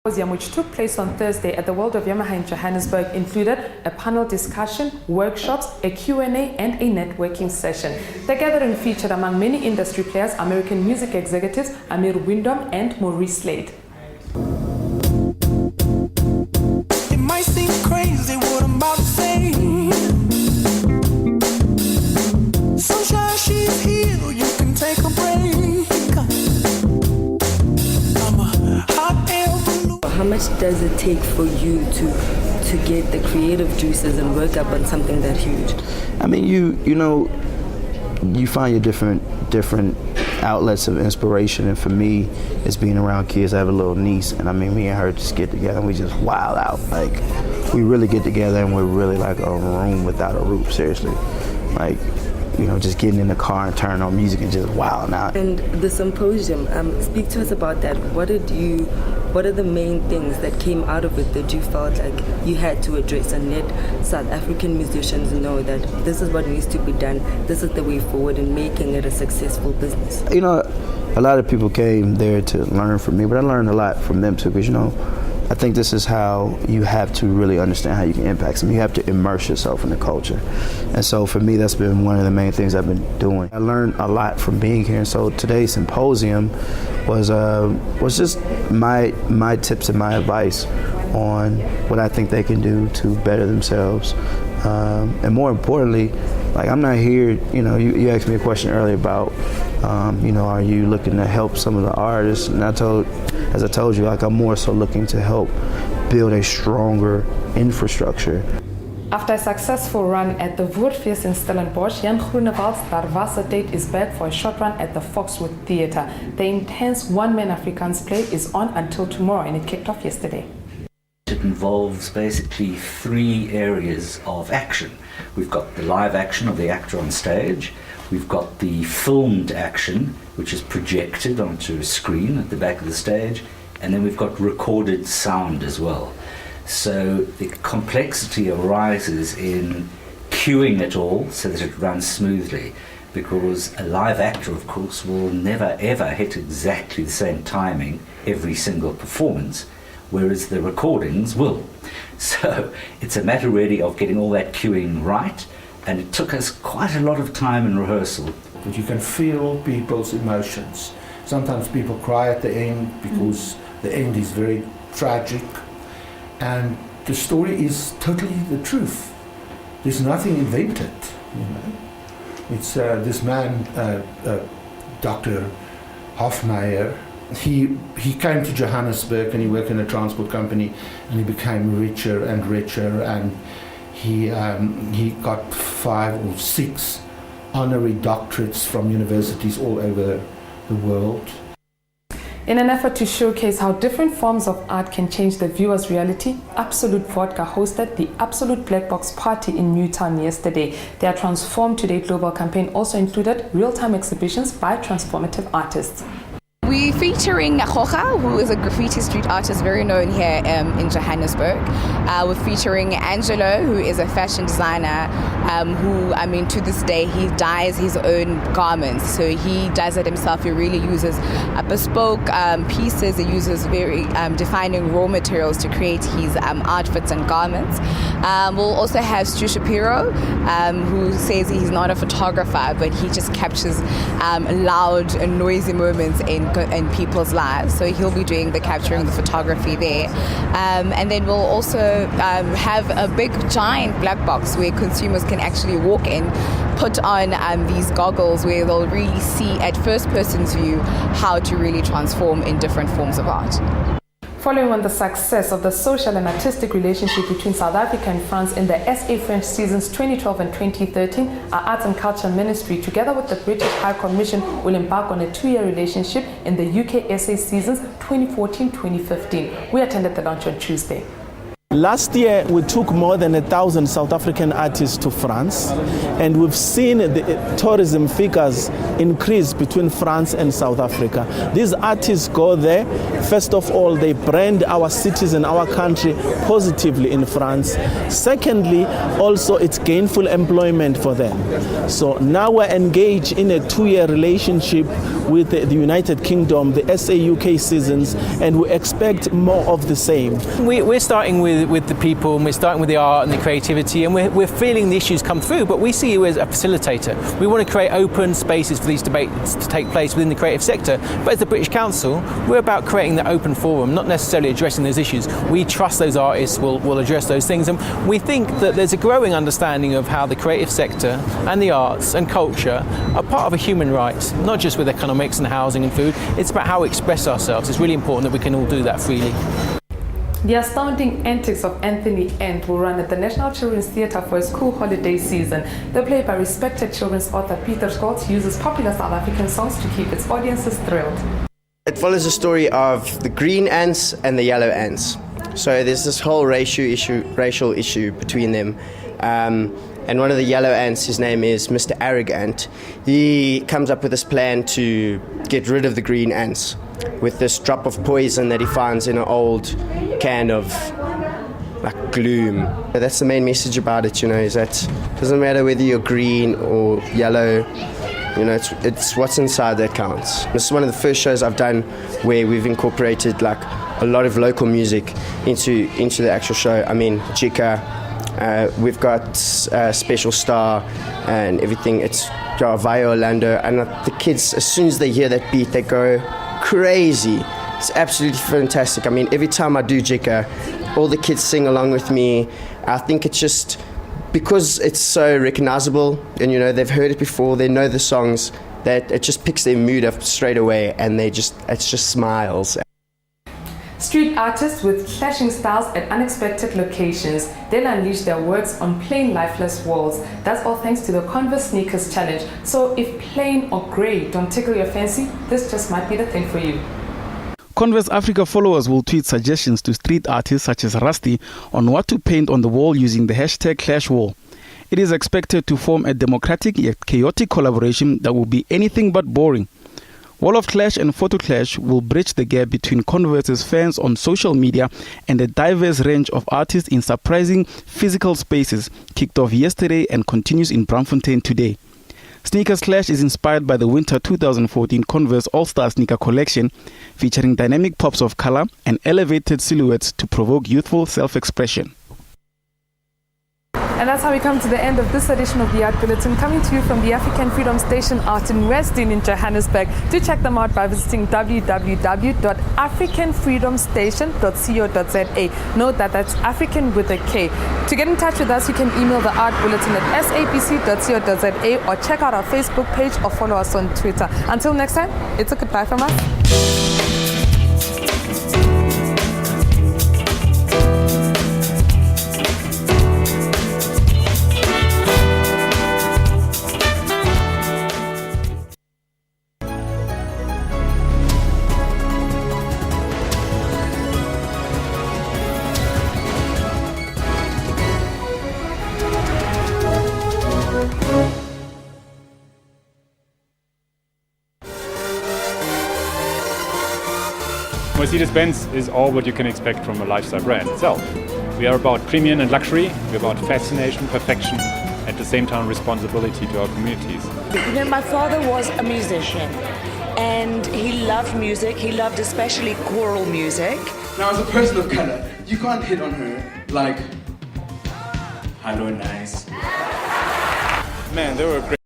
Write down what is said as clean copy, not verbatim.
Symposium, which took place on Thursday at the World of Yamaha in Johannesburg, included a panel discussion, workshops, a Q&A, and a networking session. The gathering featured, among many industry players, American music executives Amir Windom and Maurice Slade. It might seem crazy what I'm about to say. Sunshine, she's here, you can take a break. How much does it take for you to get the creative juices and work up on something that huge? I mean, you find your different outlets of inspiration, and for me, it's being around kids. I have a little niece, and I mean, me and her just get together and we just wild out. Like, we really get together and we're really like a room without a roof, seriously. Like, just getting in the car and turning on music and just wilding out. And the symposium, speak to us about that. What are the main things that came out of it that you felt like you had to address and let South African musicians know that this is what needs to be done, this is the way forward in making it a successful business? A lot of people came there to learn from me, but I learned a lot from them too, because I think this is how you have to really understand how you can impact something. You have to immerse yourself in the culture. And so for me, that's been one of the main things I've been doing. I learned a lot from being here. And so today's symposium was just my tips and my advice on what I think they can do to better themselves. And more importantly, like, I'm not here, you asked me a question earlier about, are you looking to help some of the artists? And as I told you, like, I'm more so looking to help build a stronger infrastructure. After a successful run at the Woordfeest in Stellenbosch, Jan Groenewald's Darvasa date is back for a short run at the Foxwood Theatre. The intense one-man Afrikaans play is on until tomorrow, and it kicked off yesterday. It involves basically 3 areas of action. We've got the live action of the actor on stage, we've got the filmed action, which is projected onto a screen at the back of the stage, and then we've got recorded sound as well. So the complexity arises in cueing it all so that it runs smoothly, because a live actor, of course, will never ever hit exactly the same timing every single performance, whereas the recordings will. So it's a matter really of getting all that cueing right, and it took us quite a lot of time in rehearsal. But you can feel people's emotions. Sometimes people cry at the end because the end is very tragic, and the story is totally the truth. There's nothing invented, It's this man, Dr. Hofmeyer. He came to Johannesburg and he worked in a transport company, and he became richer and richer, and he got 5 or 6 honorary doctorates from universities all over the world. In an effort to showcase how different forms of art can change the viewer's reality, Absolute Vodka hosted the Absolute Black Box Party in Newtown yesterday. Their Transform Today global campaign also included real-time exhibitions by transformative artists. We're featuring Khocha, who is a graffiti street artist very known here in Johannesburg. We're featuring Angelo, who is a fashion designer who, to this day, he dyes his own garments. So he does it himself. He really uses bespoke pieces. He uses very defining raw materials to create his outfits and garments. We'll also have Stu Shapiro, who says he's not a photographer, but he just captures loud and noisy moments in people's lives, so he'll be doing the capturing the photography there, and then we'll also have a big giant black box where consumers can actually walk in, put on these goggles where they'll really see at first person's view how to really transform in different forms of art. Following on the success of the social and artistic relationship between South Africa and France in the SA French seasons 2012 and 2013, our Arts and Culture Ministry, together with the British High Commission, will embark on a 2-year relationship in the UK SA seasons 2014-2015. We attended the launch on Tuesday. Last year, we took more than 1,000 South African artists to France, and we've seen the tourism figures increase between France and South Africa. These artists go there. First of all, they brand our cities and our country positively in France. Secondly, also it's gainful employment for them. So now we're engaged in a 2-year relationship with the United Kingdom, the SAUK seasons, and we expect more of the same. We're starting with the people, and we're starting with the art and the creativity, and we're feeling the issues come through, but we see you as a facilitator. We want to create open spaces for these debates to take place within the creative sector, but as the British Council, we're about creating the open forum, not necessarily addressing those issues. We trust those artists will address those things, and we think that there's a growing understanding of how the creative sector and the arts and culture are part of a human right, not just with economics and housing and food. It's about how we express ourselves. It's really important that we can all do that freely. The Astounding Antics of Anthony Ent will run at the National Children's Theatre for a school holiday season. The play by respected children's author Peter Scott uses popular South African songs to keep its audiences thrilled. It follows the story of the green ants and the yellow ants. So there's this whole racial issue between them. And one of the yellow ants, his name is Mr. Arrogant. He comes up with this plan to get rid of the green ants with this drop of poison that he finds in an old can of like gloom. That's the main message about it, is that it doesn't matter whether you're green or yellow, it's what's inside that counts. This is one of the first shows I've done where we've incorporated like a lot of local music into the actual show. I mean, Jika, we've got Special Star and everything. It's Via Orlando, and the kids, as soon as they hear that beat, they go crazy. It's absolutely fantastic. I mean, every time I do Jika, all the kids sing along with me. I think it's just because it's so recognizable, and they've heard it before, they know the songs, that it just picks their mood up straight away, and it's just smiles. Street artists with clashing styles at unexpected locations. They'll unleash their works on plain, lifeless walls. That's all thanks to the Converse Sneakers Challenge. So if plain or grey don't tickle your fancy, this just might be the thing for you. Converse Africa followers will tweet suggestions to street artists such as Rusty on what to paint on the wall using the hashtag #ClashWall. It is expected to form a democratic yet chaotic collaboration that will be anything but boring. Wall of Clash and Photo Clash will bridge the gap between Converse's fans on social media and a diverse range of artists in surprising physical spaces, kicked off yesterday and continues in Braamfontein today. Sneakers Clash is inspired by the winter 2014 Converse All-Star sneaker collection, featuring dynamic pops of color and elevated silhouettes to provoke youthful self-expression. And that's how we come to the end of this edition of the Art Bulletin, coming to you from the African Freedom Station Art in Westdene in Johannesburg. Do check them out by visiting www.africanfreedomstation.co.za. Note that that's African with a K. To get in touch with us, you can email the Art Bulletin at sabc.co.za or check out our Facebook page or follow us on Twitter. Until next time, it's a goodbye from us. Mercedes-Benz is all what you can expect from a lifestyle brand itself. We are about premium and luxury, we're about fascination, perfection, at the same time responsibility to our communities. My father was a musician and he loved music, he loved especially choral music. Now as a person of color, you can't hit on her like, hello nice. Man, they were great.